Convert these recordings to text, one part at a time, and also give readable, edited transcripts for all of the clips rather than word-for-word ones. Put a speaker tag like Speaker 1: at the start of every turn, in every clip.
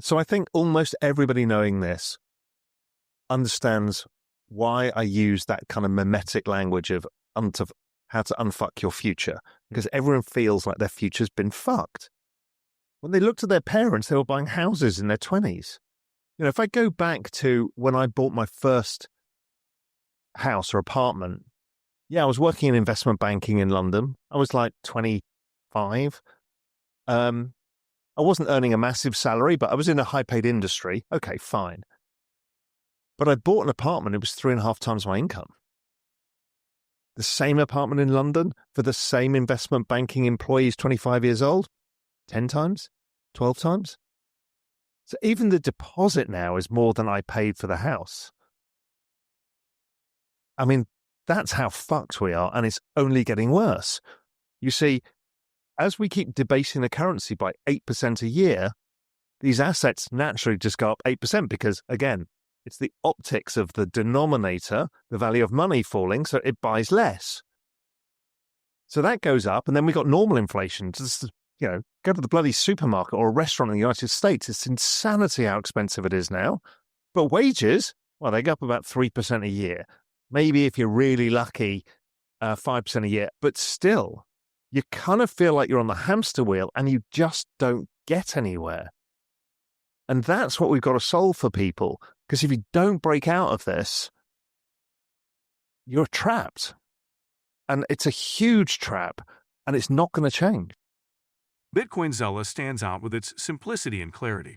Speaker 1: So I think almost everybody knowing this understands why I use that kind of mimetic language of how to unfuck your future, because everyone feels like their future's been fucked. When they looked at their parents, they were buying houses in their 20s. If I go back to when I bought my first house or apartment, I was working in investment banking in London. I was like 25. I wasn't earning a massive salary, but I was in a high-paid industry. Okay, fine. But I bought an apartment. It was 3.5 times my income. The same apartment in London for the same investment banking employee who's 25 years old, 10 times, 12 times. So even the deposit now is more than I paid for the house. I mean, that's how fucked we are, and it's only getting worse. You see, as we keep debasing the currency by 8% a year, these assets naturally just go up 8% because, again, it's the optics of the denominator, the value of money falling, so it buys less. So that goes up, and then we got normal inflation. Just, go to the bloody supermarket or a restaurant in the United States. It's insanity how expensive it is now. But wages, well, they go up about 3% a year. Maybe if you're really lucky, 5% a year. But still, you kind of feel like you're on the hamster wheel and you just don't get anywhere. And that's what we've got to solve for people. Because if you don't break out of this, you're trapped. And it's a huge trap, and it's not going to change.
Speaker 2: Bitcoin Zella stands out with its simplicity and clarity.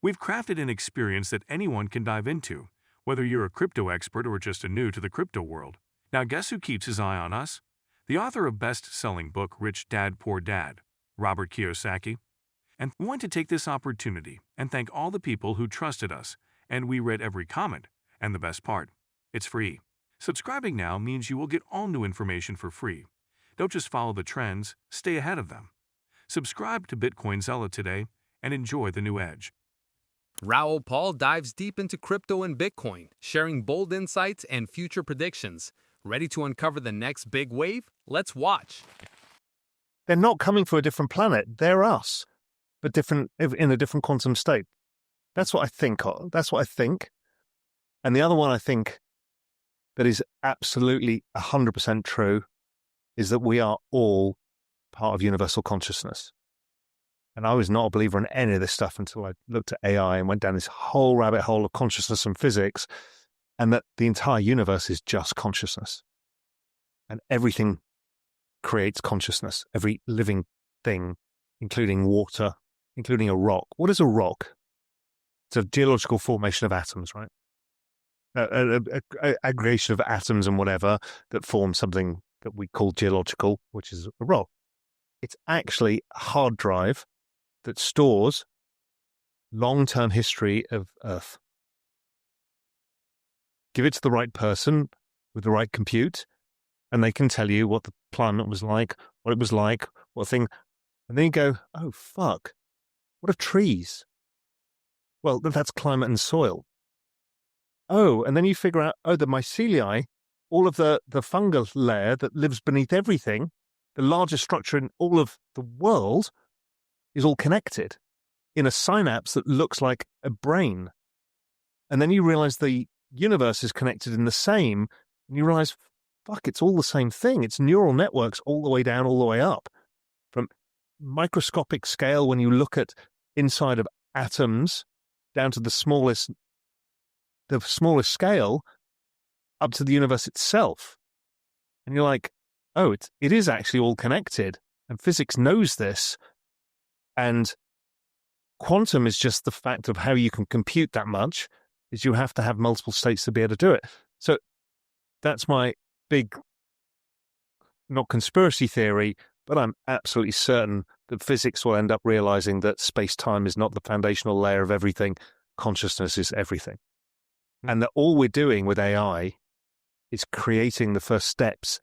Speaker 2: We've crafted an experience that anyone can dive into, whether you're a crypto expert or just a new to the crypto world. Now, guess who keeps his eye on us? The author of best-selling book Rich Dad, Poor Dad, Robert Kiyosaki. And we want to take this opportunity and thank all the people who trusted us, and we read every comment. And the best part, it's free. Subscribing now means you will get all new information for free. Don't just follow the trends, stay ahead of them. Subscribe to Bitcoin Zella today and enjoy the new edge.
Speaker 3: Raoul Pal dives deep into crypto and Bitcoin, sharing bold insights and future predictions. Ready to uncover the next big wave? Let's watch.
Speaker 1: They're not coming from a different planet. They're us, but different in a different quantum state. That's what I think. That's what I think. And the other one I think that is absolutely 100% true is that we are all part of universal consciousness. And I was not a believer in any of this stuff until I looked at AI and went down this whole rabbit hole of consciousness and physics, and that the entire universe is just consciousness. And everything creates consciousness, every living thing, including water, including a rock. What is a rock? It's a geological formation of atoms, right? An aggregation of atoms and whatever that form something that we call geological, which is a rock. It's actually a hard drive that stores long-term history of Earth. Give it to the right person with the right compute, and they can tell you what the planet was like, what it was like, what thing. And then you go, oh, fuck. What are trees? Well, that's climate and soil. Oh, and then you figure out, the mycelium, all of the fungal layer that lives beneath everything, the largest structure in all of the world, is all connected in a synapse that looks like a brain. And then you realize the universe is connected in the same, and you realize, fuck, it's all the same thing. It's neural networks all the way down, all the way up. From microscopic scale, when you look at inside of atoms, down to the smallest scale, up to the universe itself. And you're like, oh, it is actually all connected. And physics knows this. And quantum is just the fact of how you can compute that much, is you have to have multiple states to be able to do it. So that's my big, not conspiracy theory, but I'm absolutely certain that physics will end up realizing that space-time is not the foundational layer of everything. Consciousness is everything. And that all we're doing with AI is creating the first steps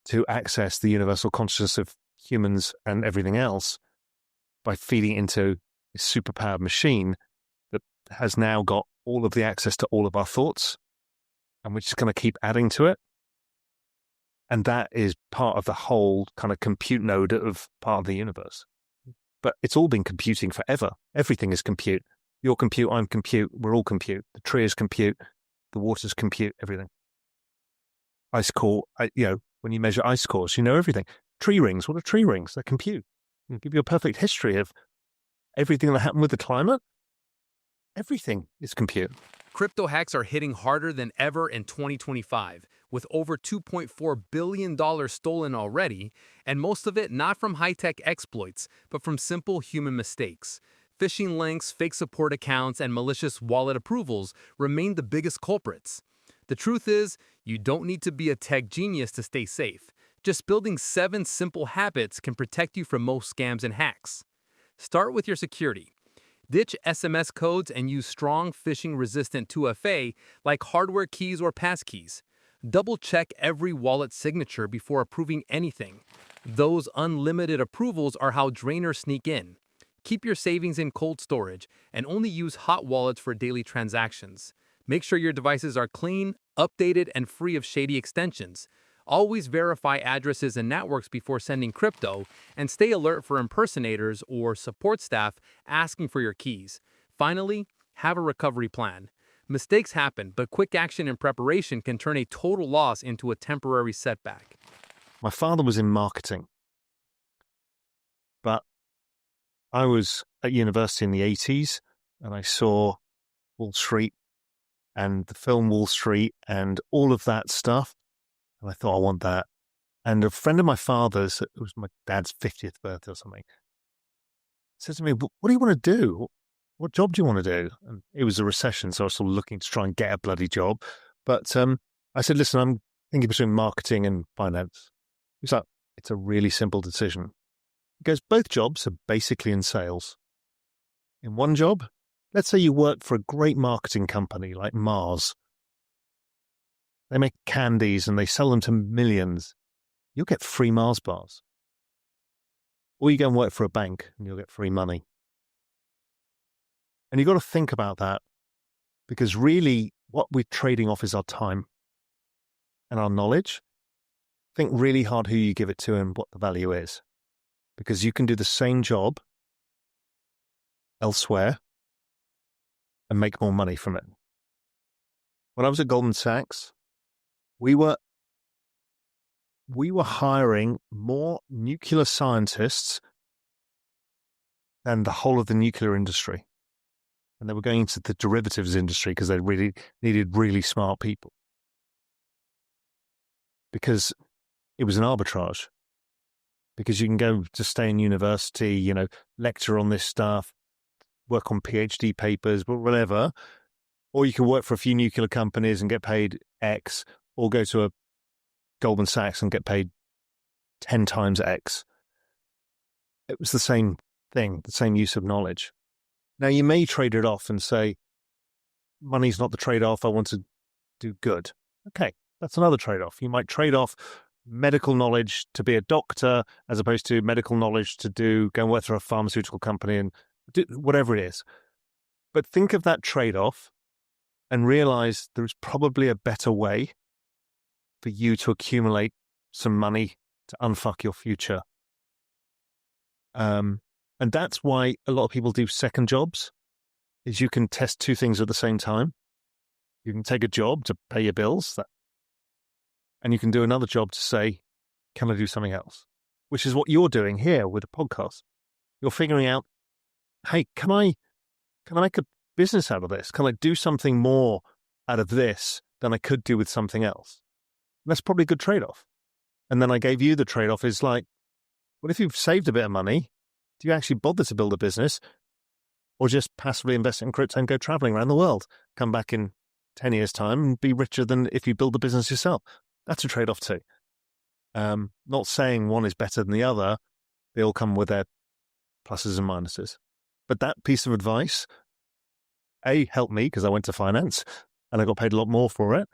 Speaker 1: to access the universal consciousness of humans and everything else by feeding into a superpowered machine that has now got all of the access to all of our thoughts, and we're just going to keep adding to it. And that is part of the whole kind of compute node of part of the universe. But it's all been computing forever. Everything is compute. You're compute, I'm compute, we're all compute. The tree is compute, the water's compute, everything. Ice core, when you measure ice cores, you know everything. Tree rings, what are tree rings? They're compute. They give you a perfect history of everything that happened with the climate. Everything is compute.
Speaker 3: Crypto hacks are hitting harder than ever in 2025, with over $2.4 billion stolen already, and most of it not from high-tech exploits, but from simple human mistakes. Phishing links, fake support accounts, and malicious wallet approvals remain the biggest culprits. The truth is, you don't need to be a tech genius to stay safe. Just building 7 simple habits can protect you from most scams and hacks. Start with your security. Ditch SMS codes and use strong phishing-resistant 2FA like hardware keys or passkeys. Double-check every wallet signature before approving anything. Those unlimited approvals are how drainers sneak in. Keep your savings in cold storage and only use hot wallets for daily transactions. Make sure your devices are clean, updated, and free of shady extensions. Always verify addresses and networks before sending crypto, and stay alert for impersonators or support staff asking for your keys. Finally, have a recovery plan. Mistakes happen, but quick action and preparation can turn a total loss into a temporary setback.
Speaker 1: My father was in marketing, but I was at university in the 80s, and I saw Wall Street and the film Wall Street and all of that stuff. And I thought, I want that. And a friend of my father's, it was my dad's 50th birthday or something, said to me, what do you want to do? What job do you want to do? And it was a recession, so I was sort of looking to try and get a bloody job. But I said, listen, I'm thinking between marketing and finance. He's like, it's a really simple decision. He goes, both jobs are basically in sales. In one job, let's say you work for a great marketing company like Mars. They make candies and they sell them to millions. You'll get free Mars bars. Or you go and work for a bank and you'll get free money. And you've got to think about that, because really what we're trading off is our time and our knowledge. Think really hard who you give it to and what the value is, because you can do the same job elsewhere and make more money from it. When I was at Goldman Sachs, we were hiring more nuclear scientists than the whole of the nuclear industry. And they were going into the derivatives industry because they really needed really smart people. Because it was an arbitrage. Because you can go to stay in university, lecture on this stuff, work on PhD papers, but whatever. Or you can work for a few nuclear companies and get paid X, or go to a Goldman Sachs and get paid 10 times X. It was the same thing, the same use of knowledge. Now, you may trade it off and say, money's not the trade-off, I want to do good. Okay, that's another trade-off. You might trade off medical knowledge to be a doctor as opposed to medical knowledge to go and work for a pharmaceutical company and do whatever it is. But think of that trade-off and realize there's probably a better way for you to accumulate some money to unfuck your future. And that's why a lot of people do second jobs, is you can test two things at the same time. You can take a job to pay your bills, and you can do another job to say, can I do something else? Which is what you're doing here with the podcast. You're figuring out, hey, can I make a business out of this? Can I do something more out of this than I could do with something else? And that's probably a good trade-off. And then I gave you the trade-off is like, what if you've saved a bit of money? Do you actually bother to build a business, or just passively invest in crypto and go traveling around the world? Come back in 10 years' time and be richer than if you build the business yourself. That's a trade-off too. Not saying one is better than the other. They all come with their pluses and minuses. But that piece of advice, helped me because I went to finance and I got paid a lot more for it.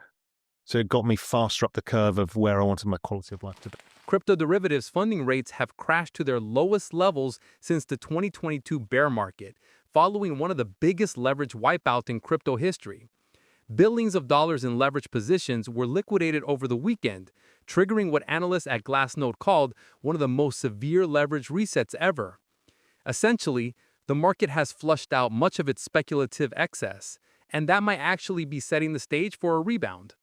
Speaker 1: So it got me faster up the curve of where I wanted my quality of life to be.
Speaker 3: Crypto derivatives funding rates have crashed to their lowest levels since the 2022 bear market, following one of the biggest leverage wipeouts in crypto history. Billions of dollars in leverage positions were liquidated over the weekend, triggering what analysts at Glassnode called one of the most severe leverage resets ever. Essentially, The market has flushed out much of its speculative excess, and that might actually be setting the stage for a rebound.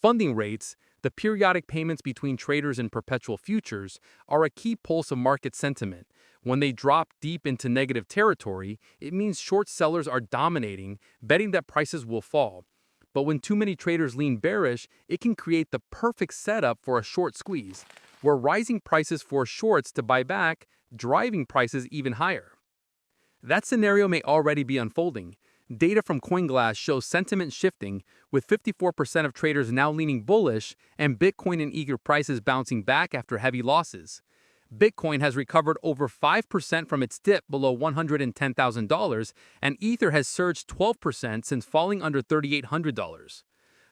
Speaker 3: Funding rates, the periodic payments between traders in perpetual futures, are a key pulse of market sentiment. When they drop deep into negative territory, it means short sellers are dominating, betting that prices will fall. But when too many traders lean bearish, it can create the perfect setup for a short squeeze, where rising prices force shorts to buy back, driving prices even higher. That scenario may already be unfolding. Data from CoinGlass shows sentiment shifting, with 54% of traders now leaning bullish and Bitcoin and Ether prices bouncing back after heavy losses. Bitcoin has recovered over 5% from its dip below $110,000, and Ether has surged 12% since falling under $3,800.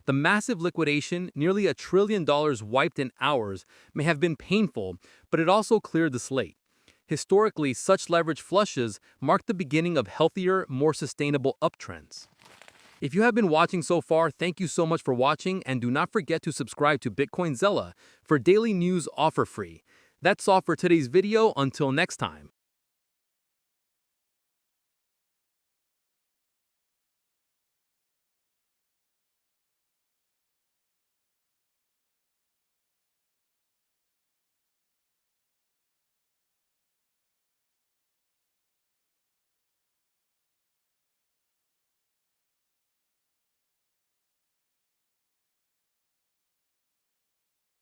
Speaker 3: The massive liquidation, nearly $1 trillion wiped in hours, may have been painful, but it also cleared the slate. Historically, such leverage flushes mark the beginning of healthier, more sustainable uptrends. If you have been watching so far, thank you so much for watching, and do not forget to subscribe to Bitcoin Zella for daily news offer free. That's all for today's video. Until next time.